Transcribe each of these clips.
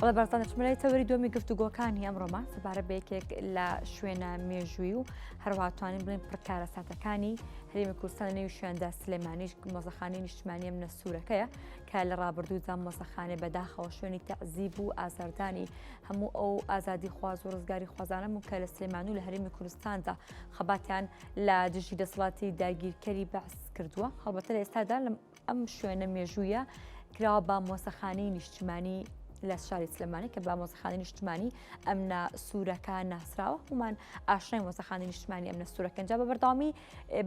بەڵێ بەڕێزان دەچمەلای تەوەری دووەمی گفتوگۆکانی ئەمڕۆمان سەبارەت بە یەکێک لە شوێنە مێژووی و هەروەها توانین بڵێن پڕکارە ساتەکانی هەرێمی کوردستان لە نێوی شوێندا سلێمانیش مۆزەخانەی نیشتیمانی ئەمنە سوورەکەیە کە لە ڕابردوودا مۆزەخانەی بەداخەوە شوێنی تەعزیب و ئازاردانی هەموو ئەو ئازادی خواز و ڕزگاری خوازانە بوو کە لە سلێمانی و لە هەرێمی کوردستاندا خەباتیان لە دژی دەسەڵاتی داگیرکەری بەعس کردووە. هەڵبەتە لە ئێستادا ئەم شوێنە مێژوویە کراوە بە مۆزەخانەی نیشتیمانی لە شاری سلێمانی کە بە مۆزەخانەی نیشتیمانی ئەمنە سوورەکە ناسراوە هەمومان ئاشنای مۆزەخانەی نیشتیمانی ئەمنە سوورەکە ئەنجا بە بەردەوامی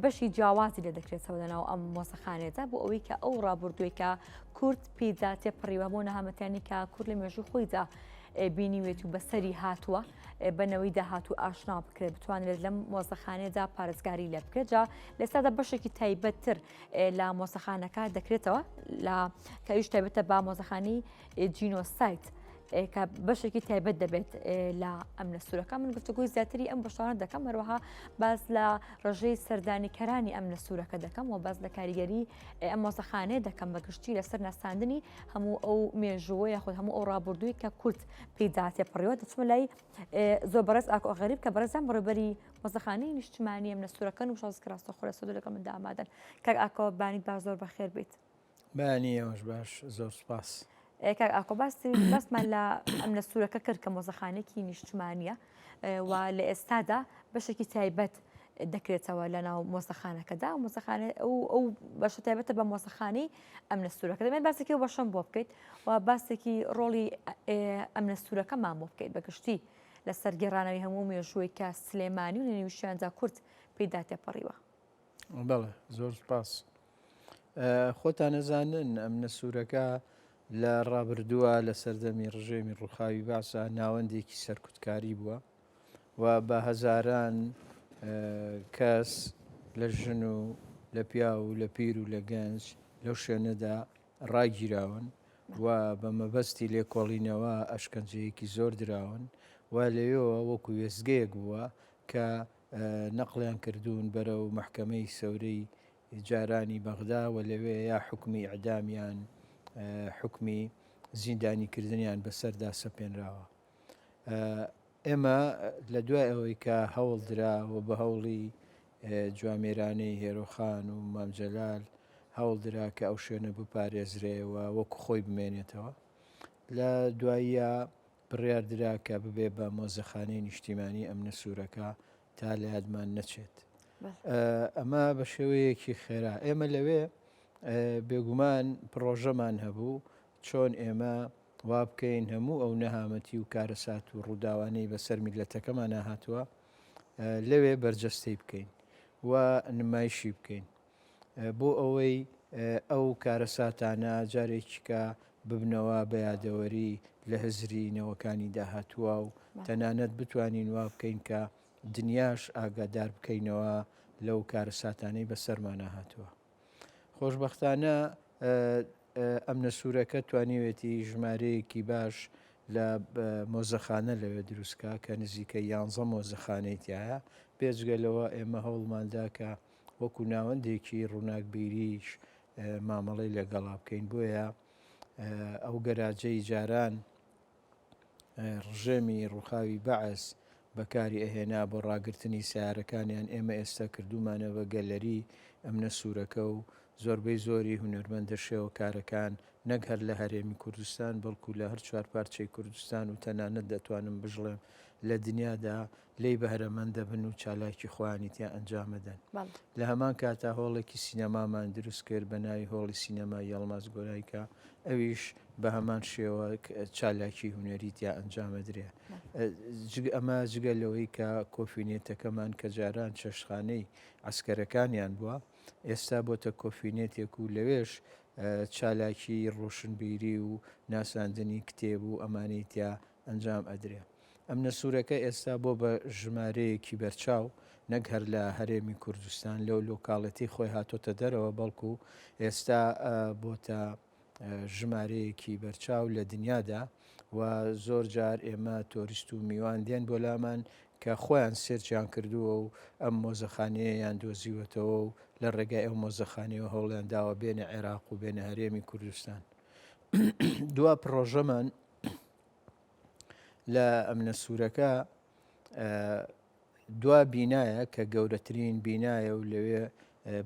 بەشی جیاوازی لێ دەکرێتەوە لەناو ئەم مۆزەخانەیەدا بۆ ئەوەی کە ئەو ڕابردووی کە کورد پێیدا تێپەڕیوە بۆ نەهامەتیانی کە کورد لە مێژووی خۆیدا بینیوێت و بەسەری هاتووە بەنەوەی داهاتوو ئاشنا بکرێت بتوانێت لەم مۆزەخانەیەدا پارێزگاری لێ بکرێت جا لێستادا بەشێکی تایبەتتر لە مۆزەخانەکە دەکرێتەوە لە کەویش تایبەتە با مۆزەخانەی جینۆسایت کە بەشێکی تایبەت دەبێت لە ئەمنە سوورەکە. من گفتوگوی زیاتری ئەم بەشانە دەکەم هەروەها باز لە ڕێژەی سەردانیکەرانی ئەمنە سوورەکە دەکەم و باز لە کاریگەری ئەم مۆزەخانەیە دەکەم بەگشتی لەسەر ناساندنی هەموو ئەو مێژووە یاخود هەموو ئەو ڕابردووی کە کورد پێیدا تێپەڕیوە. دەچمە لای زۆر بەڕێز ئاکۆ غەریب کە بەڕێزان بەڕێبەری مۆزەخانەی نیشتیمانی ئەمنە سوورەکەن و شازکە ڕاستەخۆرە سەدو لەگەڵ مندا ئامادەن. کاک ئاکۆ بانی با زۆر بەخێر بیت. بانی ئەوەش باش زۆر سوپاس. کاک ئاکۆ باسمان لە ئەمنە سوورەکە کرد کە مۆزەخانەیەکی نیشتیمانیە و لە ئێستادا بەشێکی تایبەت دەکرێتەوە لە ناو مۆزەخانەکەدا ئەو بەشە تایبەتە بە مۆزەخانەی ئەمنە سوورەکە دەبێت باسێکی و بەشەم بۆ بکەیت و باسێکی ڕۆڵی ئەمنە سوورەکەمان بۆ بکەیت بەگشتی لە سەرگێڕانەوەی هەموو مێژووی کە سلێمانی و لە نێوی شوێنجا کورد پێیدا تێپەڕیوە. بەڵێ زۆر سوپاس. خۆتان نەزانن ئەمنە سوورەکە لە ڕابردووە لە سەردەمی ڕژێمی ڕووخاوی باسە ناوەندێکی سەرکوتکاری بووە و بە هەزاران کەس لە ژن و لە پیا و لە پیر و لە گەنج لەو شوێنەدا ڕاگیراون و بە مەبەستی لێکۆڵینەوە ئەشکەنجەیەکی زۆر دراون و لەوێەوە وەکو وێزگەیەک بووە کە نەقلیان کردوون بەرەو مەحکەمەی سەورەی جارانی بەغدا و لەوێ یا حکمی ئەعدامیان حکمی زیندانیکردنیان بەسەردا سەپێنراوە. ئێمە لە دوای ئەوەی کە هەوڵ دراوە بە هەوڵی جوامێرانەی هێرۆخان و مامجەلال هەوڵ درا کە ئەو شوێنە بپارێزرێەوە وەکو خۆی بمێنێتەوە لە دواییە بڕیار درا کە ببێ بە مۆزەخانەی نیشتیمانی ئەمنە سوورەکە تا لە یادمان نەچێت. ئەمە بە شێوەیەکی خێرا ئێمە لەوێ بێگومان پرۆژەمان هەبوو چۆن ئێمە وا بکەین هەموو ئەو نەهامەتی و کارەسات و ڕووداوانەی بەسەر میلەتەکەمان هاتووە لەوێ بەرجەستەی بکەین و نمایشی بکەین بۆ ئەوەی ئەو کارەساتانە جارێکیکە ببنەوە بە یادەوەری لە هزرینەوەکانی داهاتووە و تەنانەت بتوانین وا بکەین کە دنیاش ئاگادار بکەینەوە لەو کارەساتانەی بەسەرمانە هاتووە. خۆشبەختانە ئەمنە سوورەکە توانیوێتی ژمارەیەکی باش لە مۆزەخانە لەوێ دروستکە کە نزیکە 11 مۆزەخانەی تایە پێچگەلەوە ئێمە هەوڵماندا کە وەکو ناوەندێکی ڕووناکبیریش مامەڵەی لەگەڵا بکەین بۆیە ئەو گەراجەی جاران ڕژێمی ڕووخاوی بەعس بەکاری ئەهێنا بۆ ڕاگررتنی سیارەکانیان ئێمە ئێستا کردومانە بە گەلەری ئەمنە سوورەکە و زۆربەی زۆری هونەرمەندە شێوە کارەکان نەک هەر لە هەرێمی کوردستان بەڵکو لە هەر چوار پارچەی کوردستان و تەنانەت دەتوانم بژڵێم لە دنیادا لی بەهرەمەندە بن و چالاکی خوانی تیا ئەنجامەدەن. لە هەمان کاتا هۆڵێکی سینەمامان دروست کرد بە ناوی هۆڵی سینەما یەڵماز گۆرایکە ئەویش بە هەمان شێوە چالاکی هوەری تیا ئەنجامەدرێ. ئەمە جگە لەوەی کە کۆفینێتەکەمان کە جاران چەشخانەی عسکەرەکانیان بووە ئێستا بۆتە کۆفینێتێک و لەوێش چالاکی ڕۆشنبیری و ناساندنی کتێب و ئەمانەی تیا ئەنجام ئەدرێ. ئەمنە سوورەکە ئێستا بۆ بە ژمارەیەکی بەرچاو نەک هەر لە هەرێمی کوردستان لەو لۆکاڵەتی خۆی هاتۆتە دەرەوە بەڵکو ئێستا بۆتە ژمارەیەکی بەرچاو لە دنیادا و زۆر جار ئێمە تۆریست و میوان دێن بۆ لامان کە خۆیان سێرچیان کردووە و ئەم مۆزەخانەیەیان دۆزیوەتەوە و لە ڕێگای ئەو مۆزەخانەوە هەوڵیان داوە بێنە عێراق و بێنە هەرێمی کوردستان. دوا پرۆژەمان لە ئەمنە سوورەکە دوا بینایە کە گەورەترین بینایە و لەوێ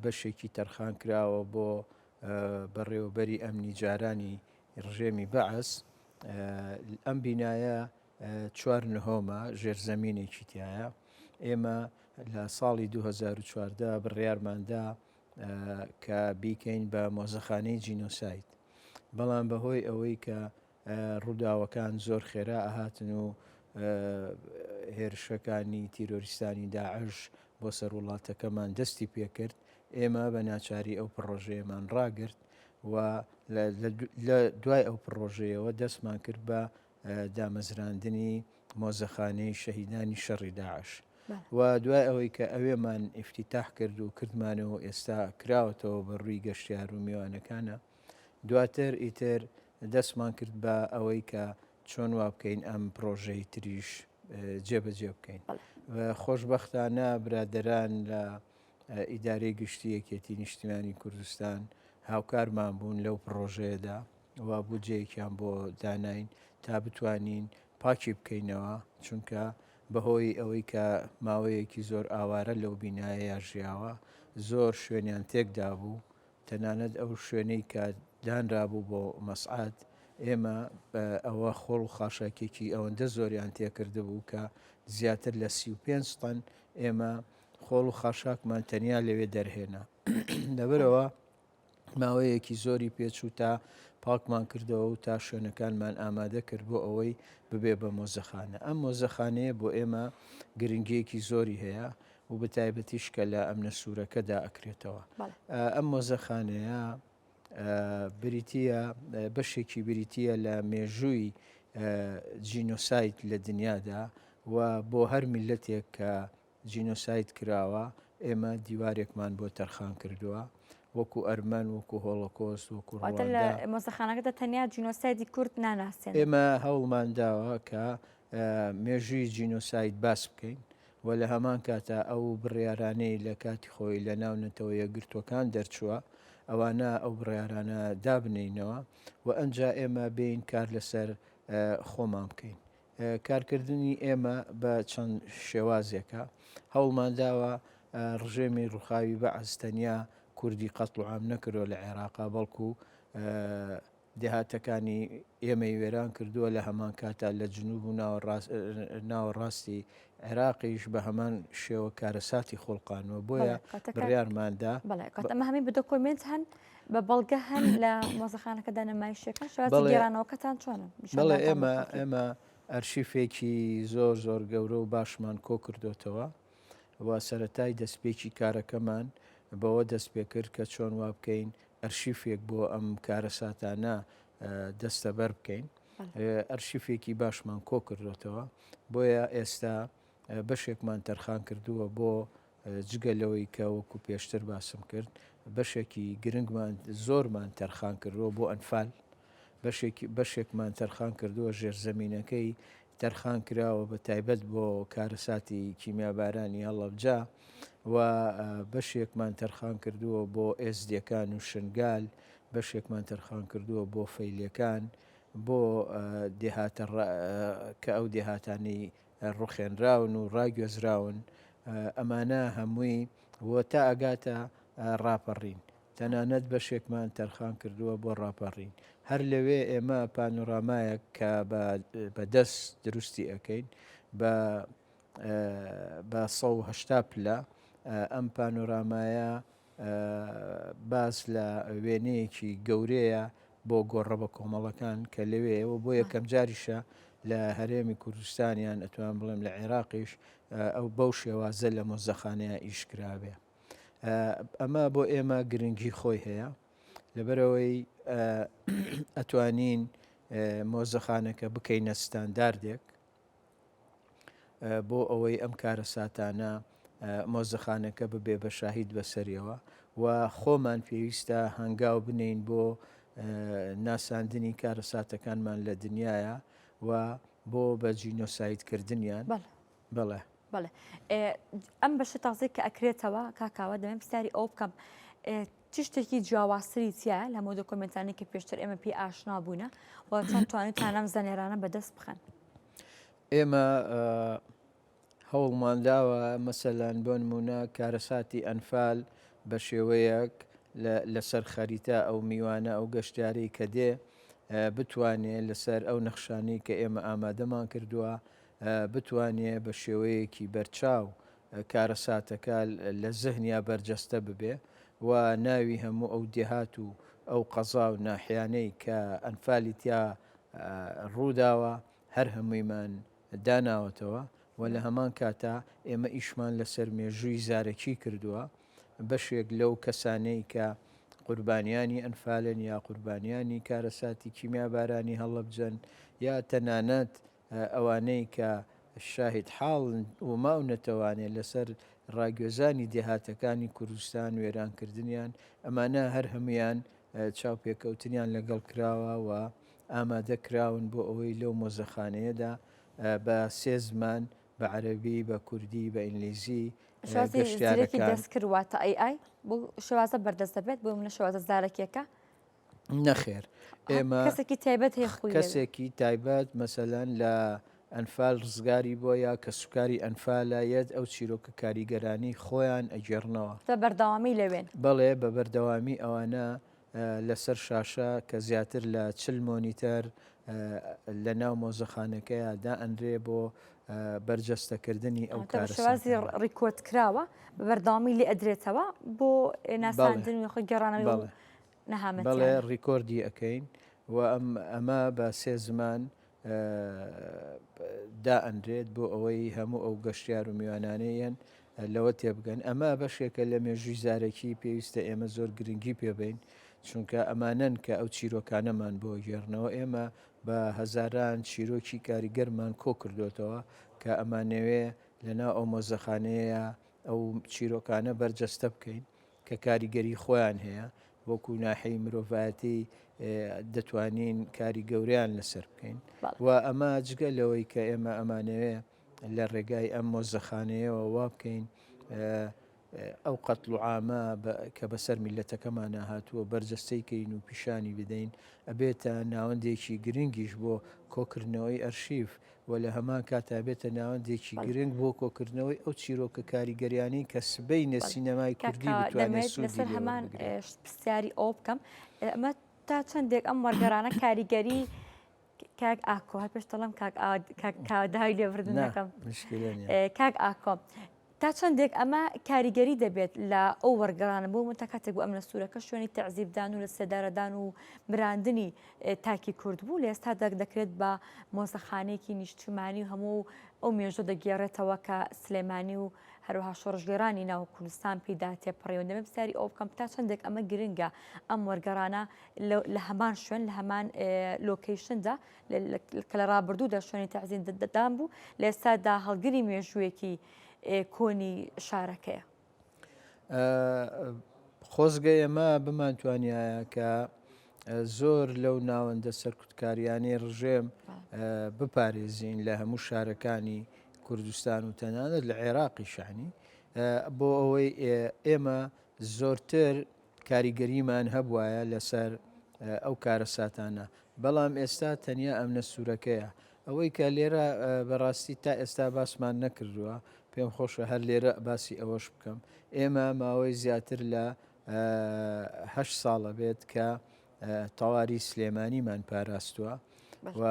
بەشێکی تەرخان کراوە بۆ بەڕێوەبەری ئەمنی جارانی ڕژێمی بەعس. ئەم بینایە 4 نهۆمە ژێرزەمینێکی تایە. ئێمە لە ساڵی 2014 بڕیارماندا کە بیکەین بە مۆزەخانەی جینۆسایت، بەڵام بەهۆی ئەوەی کە ڕووداوەکان زۆر خێرا ئاهاتن و هێرشەکانی تیرۆریستانی داعش بۆ سەر وڵاتەکەمان دەستی پێکرد، ئێمە بە ناچاری ئەو پڕۆژەیەمان ڕاگرت و لە دوای ئەو پڕۆژەیەوە دەستمان کرد بە دامەزراندنی مۆزەخانەی شەهیدانی شەڕی داعش. و دوای ئەوەی کە ئەوێمان ئیفتیتاح کرد و کردمانەوە ئێستا کراوەتەوە بە ڕووی گەشتیار و میوانەکانە، دواتر ئیتر دەستمان کرد بە ئەوەی کە چۆن وا بکەین ئەم پرۆژەی تریش جێبەجێ بکەین. خۆشبەختانە برادەران لە ئیدارەی گشتی یەکێتی نیشتیمانی کوردستان هاوکارمان بوون لەو پرۆژەیەدا و بودجەیەکیان بۆ داناین تا بتوانین پاکی بکەینەوە، چونکە بەهۆی ئەوەی کە ماوەیەکی زۆر ئاوارە لەو بینایە یاژیاوە زۆر شوێنیان تێکدا بوو، تەنانەت ئەو شوێنەی کە دانرابوو بۆ مەسعات ئێمە ئەوە خۆڵ و خاشاکێکی ئەوەندە زۆریان تێکرده بوو کە زیاتر لە 35 تەن ئێمە خۆڵ و خاشاکمان تەنیا لەوێ دەرهێنا. لەبەرەوە ماوەیەکی زۆری پێچوو تا پاکمان کردەوە و تا شوێنەکانمان ئامادە کرد بۆ ئەوەی ببێ بە مۆزەخانە. ئەم مۆزەخانەیە بۆ ئێمە گرنگیەکی زۆری هەیە و بە تایبەتیش کە لە ئەمنە سوورەکەدا ئەکرێتەوە. ئەم مۆزەخانەیە بریتە بەشێکی بریتە لە مێژووی جینۆسایت لە دنیادا و بۆ هەر میلەتێک کە جینۆسایت کراوە ئێمە دیوارێکمان بۆ تەرخان کردووە، وەکو ئەرمەن، وەکو هۆڵۆکۆست، وەکو مۆزەخانەکەدا تەنیا جینۆسایدی کورد ناناسێن. ئێمە هەوڵمان داوە کە مێژووی جینۆسایت باس بکەین و لە هەمان کاتە ئەو بڕیارانەی لە کاتی خۆی لە ناو نەتەوە یەکگرتوەکان دەرچووە ئەوانە ئەو بڕیارانە دابنینەوە و ئەنجا ئێمە بین کار لەسەر خۆمان بکەین. کارکردنی ئێمە بە چەند شێوازێکە هەوڵمان داوە ڕژێمی ڕووخاوی بەعس تەنیا کوردی قەتڵ و عام نەکردەوە لە عێراقا، بەڵکو دێهاتەکانی ئێمەی وێران کردووە لە هەمان کاتا لە جنوب و ناوەڕاستی عێراقیش بە هەمان شێوە کارەساتی خۆڵقانەوە، بۆیە بڕیارماندا ئەمە هەمی بە دۆکۆمنت هەن بە بەڵگە هەن لە مۆزەخانەکەدا نەمایشەکە شێوازی گێرانەوەکەتان چۆنە؟ بەڵێ ئێمە ئەرشیفێکی زۆر زۆر گەورە و باشمان کۆ کردوتەوە و سەرەتای دەستپێکی کارەکەمان بەوە دەست پێ کرد کە چۆن وا بکەین ئەرشیفێک بۆ ئەم کارەساتانە دەستە بەر بکەین. ئەرشیفێکی باشمان کۆ کردوتەوە، بۆیە ئێستا بەشێکمان تەرخان کردووە بۆ جگەلەوەی کە وەکو پێشتر باسم کرد، بەشێکی گرنگمان زۆرمان تەرخان کردووە بۆ ئەنفال، بەشێکمان تەرخان کردووە ژێرزەمینەکەی تەرخان کراوە بە تایبەت بۆ کارەساتی کیمیابارانی هەڵەبجا و بەشێکمان تەرخان کردووە بۆ ئێسدیەکان و شنگال، بەشێکمان تەرخان کردووە بۆ فەیلەکان، بۆ دێهاتە کە ئەو دێهاتانی ڕوخێنراون و ڕاگوێزراون، ئەمانە هەمووی وە تا ئەگاتە ڕاپەڕین، تەنانەت بەشێکمان تەرخان کردووە بۆ ڕاپەڕین. هەر لەوێ ئێمە پانۆرامایەک کە بە دەست دروستی ئەەکەین بە 180 پلە، ئەم پانۆرامایە باس لە وێنەیەکی گەورەیە بۆ گۆڕە بە کۆمەڵەکان کە لەوێەوە بۆ یەکەم جاریشە لە هەرێمی کوردستانیان ئەتوان بڵێم لە عێراقیش ئەو بەو شێوازە لە مۆزەخانەیە ئیشکراوێ. ئەمە بۆ ئێمە گرنگی خۆی هەیە، لەبەرەوەی ئەتوانین مۆزەخانەکە بکەینە ستانداردێک بۆ ئەوەی ئەم کارەساتانە مۆزەخانەکە ببێ بە شاهید بەسەریەوە و خۆمان پێویستە هەنگاو بنین بۆ ناساندنی کارەساتەکانمان لە دنیاە و بۆ بە جینۆسایتکردنیان. بەڵێ بەڵێ ئەم بەشە تازێک کە ئەکرێتەوە کاکاوە دەمێن پرسیاری ئەو بکەم چ شتێکی جیاوازتری چیە لەمە دۆکۆمنتانێکی پێشتر ئێمە پێی ئاشنا بوونە و چۆن توانێت تانەم زەنێرانە بەدەست بخەن؟ ئێمە هەوڵمان داوە مەسەلەن بۆ نمونە کارەساتی ئەنفال بە شێوەیەک لەسەر خەریتە ئەو میوانە ئەو گەشتیارەی کە دێ بتوانێت لەسەر ئەو نەخشانەی کە ئێمە ئامادەمان کردووە بتوانێت بە شێوەیەکی بەرچاو کارەساتەکە لە زەهنیا بەرجەستە ببێ و ناوی هەموو ئەو دێهات و ئەو قەزا و ناحیانەی کە ئەنفالی تیا ڕووداوە هەر هەموویمان داناوەتەوە و لە هەمان کاتا ئێمە ئیشمان لەسەر مێژووی زارەکی کردووە بەشێک لەو کەسانەی کە قوربانیانی ئەنفالن یا قوربانیانی کارەساتی کیمیا بارانی هەڵەبجەن یا تەنانەت ئەوانەی کە شاهید حاڵن و ماو نەتەوانێت لەسەر ڕاگوێزانی دێهاتەکانی کوردستان وێرانکردنیان ئەمانە هەر هەمویان چاوپێکەوتنیان لەگەڵ کراوە و ئامادە کراون بۆ ئەوەی لەو مۆزەخانەیەدا بە سێ زمان بە عەرەبی بە کوردی بە ئینگلیزی گەشتیارەکی دەست کردواتە ئەی بۆ شێوازە بەردەست دەبێت بۆ منە شێوازە زارەکیەکە نەخێر ئێمە کەسێکی تایبەت هەیە خۆی کەسێکی تایبەت مەسەلەن لە ئەنفال ڕزگاری بۆیە کە سوکاری ئەنفالایەت ئەو چیرۆکە کاریگەرانی خۆیان ئەگێڕنەوە تە بەردەوامی لەوێن بەڵێ بە بەردەوامی ئەوانە لەسەر شاشە کە زیاتر لە 40 مۆنیتەر لە ناو مۆزەخانەکەیە دا ئەندرێ بۆ بەرجەستەکردنی ئەو کارشوازی ڕیکۆت کراوە بە بەردەوامی لێ ئەدرێتەوە بۆ ناساندن و خۆی گەڕانەوە نەهامەت بەڵێ ڕیکۆردی ئەەکەین و ئەمە بە سێ زمان دا ئەندرێت بۆ ئەوەی هەموو ئەو گەشتیار و میوانانەیەن لەوە تێبگەن ئەمە بەشێکە لە مێژووی زارەکی پێویستە ئێمە زۆر گرنگی پێبین چونکە ئەمانەن کە ئەو چیرۆکانەمان بۆ گێڕنەوە ئێمە بە هەزاران چیرۆکی کاریگەرمان کۆ کردوتەوە کە ئەمانەوێ لەناو ئەو مۆزەخانەیە ئەو چیرۆکانە بەرجەستە بکەین کە کاریگەری خۆیان هەیە وەکو ناحەی مرۆڤایەتی دەتوانین کاری گەوریان لەسەر بکەین و ئەمە جگە لەوەی کە ئێمە ئەمانەوێ لە ڕێگای ئەم مۆزەخانەیەوە وا بکەین ئەو قەتڵ و عامە کە بەسەر میلەتەکەمان هاتووە بەرجەستەی کەین و پیشانی بدەین ئەبێتە ناوەندێکی گرنگیش بۆ کۆکردنەوەی ئەرشیف و لە هەمان کاتا بێتە ناوەندێکی گرنگ بۆ کۆکردنەوەی ئەو چیرۆکە کاریگەریانی کە سبەینە سینەمای کوردی بتوانێت لەسەر هەمان پرسیاری ئەو بکەم ئەمە تا چەندێک ئەم وەرگەڕانە کاریگەری کاک ئاکۆ هەر پێش دەڵم کاوداوی لێبردنەکەم کاک ئاکۆ تا چەندێک ئەمە کاریگەری دەبێت لە ئەو وەرگەڕانە بۆ من تا کاتێک بۆ ئەم لە سوورەکە شوێنی تەعزیبدان و لە سێدارەدان و براندنی تاکی کورد بوو لە ئێستا دەکرێت بە مۆزەخانەیەکی نیشتیمانی و هەموو ئەو مێژۆ دەگێڕێتەوە کە سلێمانی و هەروەها شۆڕژگێرانی ناو کوردستان پێدا تێپەڕێەوە دەبێت بسیاری ئەو بکەم تا چەندێک ئەمە گرنگە ئەم وەرگەڕانە لە هەمان شوێن لە هەمان لۆکیشندا کە لە ڕابردوودا شوێنی تەعزیم دەدان بوو لە ئێستادا هەڵگری مێژوویەکی کۆنی شارەکەیە خۆزگە ئێمە بمانتوانایە کە زۆر لەو ناوەندە سەرکوتکاریانی ڕژێم بپارێزین لە هەموو شارەکانی کوردستان و تەنانەت لە عێراقی شانی بۆ ئەوەی ئێمە زۆرتر کاریگەریمان هەبوایە لەسەر ئەو کارەساتانە بەڵام ئێستا تەنیا ئەم نەسوورەکەیە ئەوەی کە لێرە بەڕاستی تا ئێستا باسمان نەکردووە پێم خۆشە هەر لێرە باسی ئەوەش بکەم ئێمە ماوەی زیاتر لە 8 ساڵە بێت کە تەواری سلێمانیمان پاراستووە و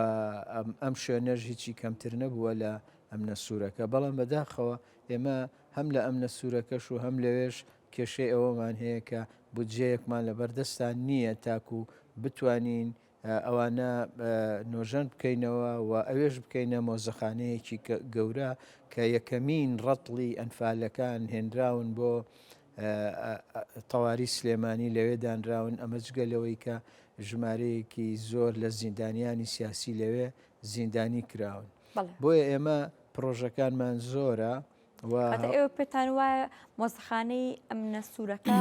ئەم شوێنەش هیچی کەمتر نەبووە لە ئەم نەسوورەکە بەڵام بەداخەوە ئێمە هەم لە ئەم نەسوورەکەش و هەم لەوێش کێشەی ئەوەمان هەیە کە بودجەیەکمان لە بەردەستان نییە تاکو بتوانین ئەوانە نۆژەن بکەینەوە و ئەوێش بکەینە مۆزەخانەیەکی گەورە کە یەکەمین ڕەتڵی ئەنفالەکان هێنراون بۆ تەواری سلێمانی لەوێ دانراون ئەمە جگە لەوەی کە ژمارەیەکی زۆر لە زیندانیانی سیاسی لەوێ زیندانی کراون بۆیە ئێمە پرۆژەکانمان زۆرە ئێوە پێتان وایە مۆزەخانەی ئەم نەسوورەکە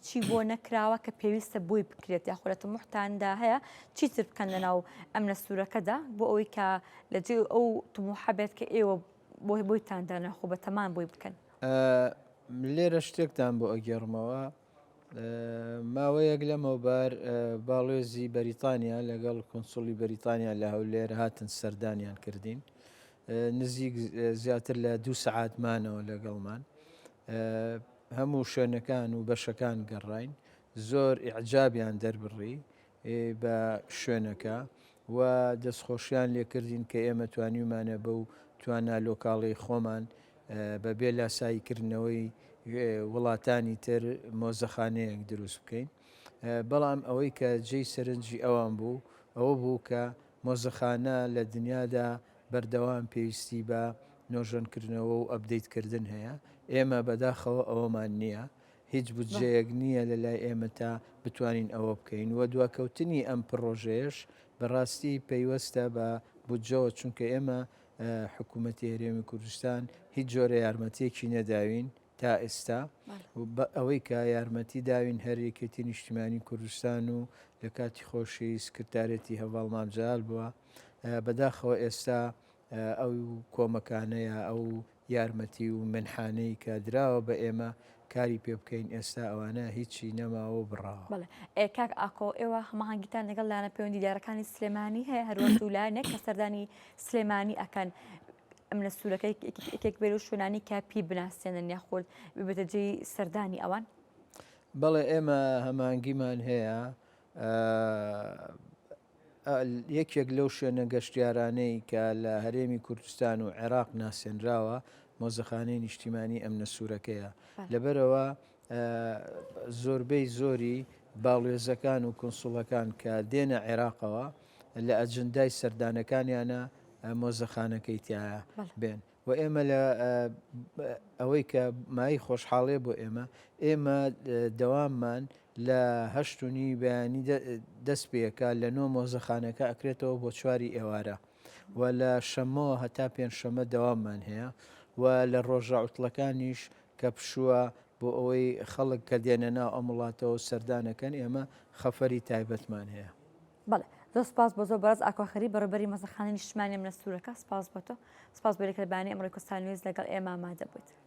چی بۆ نەکراوە کە پێویستە بۆی بکرێت یاخۆرەتە محتاندا هەیە چیتر بکەن لەناو ئەم نەسوورەکەدا بۆ ئەوەی کە لەجێ ئەو تموحە بێت کە ئێوە بۆیتاندا نەخۆ بە تەمان بۆی بکەن لێرە شتێکتان بۆ ئەگەڕمەوە ماوەیەک لەمەوبار باڵێزی بەریتانیا لەگەڵ کۆنسڵی بەریتانیا لە هەولێر هاتن سەردانیان کردین نزیک زیاتر لە 2 سەعاتمانەوە لەگەڵمان هەموو شوێنەکان و بەشەکان گەڕاین زۆر ئیعجابیان دەربڕی بە شوێنەکە و دەستخۆشیان لێکردین کە ئێمە توانیمانە بەو توانە لۆکاڵی خۆمان بەبێ لاساییکردنەوەی وڵاتانی تر مۆزەخانەیەک دروست بکەین بەڵام ئەوەی کە جێی سەرنجی ئەوان بوو ئەوە بوو کە مۆزەخانە لە دنیادا بەردەوام پێویستی بە نۆژەنکردنەوە و ئەپدەیتکردن هەیە ئێمە بەداخەوە ئەوەمان نییە هیچ بودجەیەک نییە لە لای ئێمە تا بتوانین ئەوە بکەین و دواکەوتنی ئەم پرۆژەیەش بەڕاستی پەیوەستە بە بودجەوە چونکە ئێمە حکوومەتی هەرێمی کوردستان هیچ جۆرە یارمەتێکی نەداوین تا ئێستا ئەوەی کە یارمەتی داوین هەر یەکێتی نیشتیمانی کوردستان و لە کاتی خۆشی سکرتارەتی هەواڵ مامجال بووە بەداخەوە ئێستا ئەو کۆمەکانەیە ئەو یارمەتی و منحانەی کە دراوە بە ئێمە کاری پێ بکەین ئێستا ئەوانە هیچی نەماوە بڕاوە. بەڵێ کاک ئاکۆ ئێوە هەماهەنگیتان لەگەڵ لایەنە پەیوەندی دارەکانی سلێمانی هەیە هەروەک دوولایەنێک کە سەردانی سلێمانی ئەکەن ئەم لە سوورەکەی ێکێک بێت و شوێنانی کاپی بناسیێنن یاخۆت ببێتە جێی سەردانی ئەوان؟ بەڵێ ئێمە هەمانگیمان هەیە یەکێک لەو شوێنە گەشتیارانەی کە لە هەرێمی کوردستان و عێراق ناسێنراوە مۆزەخانەی نیشتیمانی ئەمنە سوورەکەیە لەبەرەوە زۆربەی زۆری باڵێزەکان و کۆنسوڵەکان کە دێنە عێراقەوە لە ئەجندای سەردانەکانیانە مۆزەخانەکەی تایە بێن و ئێمە لە ئەوەی کە مای خۆشحاڵێ بۆ ئێمە دەواممان لە هەشتونی بەیانی دەست پێەکە لە نۆ مۆزەخانەکە ئەکرێتەوە بۆ 4 ئێوارە و لە شەمەوە هەتا پێنجشەمە دەواممان هەیە و لە ڕۆژە عوتڵەکانیش کە پشووە بۆ ئەوەی خەڵک کە دێنە ناو ئەم وڵاتەوە سەردانەکەن ئێمە خەفەری تایبەتمان هەیە. بەڵێ زۆر سپاس بۆ زۆر بەڕێز ئاکۆخەری بەڕێبەری مۆزەخانەی نیشتیمانی ئەمنە سوورەکە سپاس بۆ تۆ سپاس بۆ لێکردبانی ئەمڕۆی کوردستان نیوز لەگەڵ ئێمە ئامادە بوویت.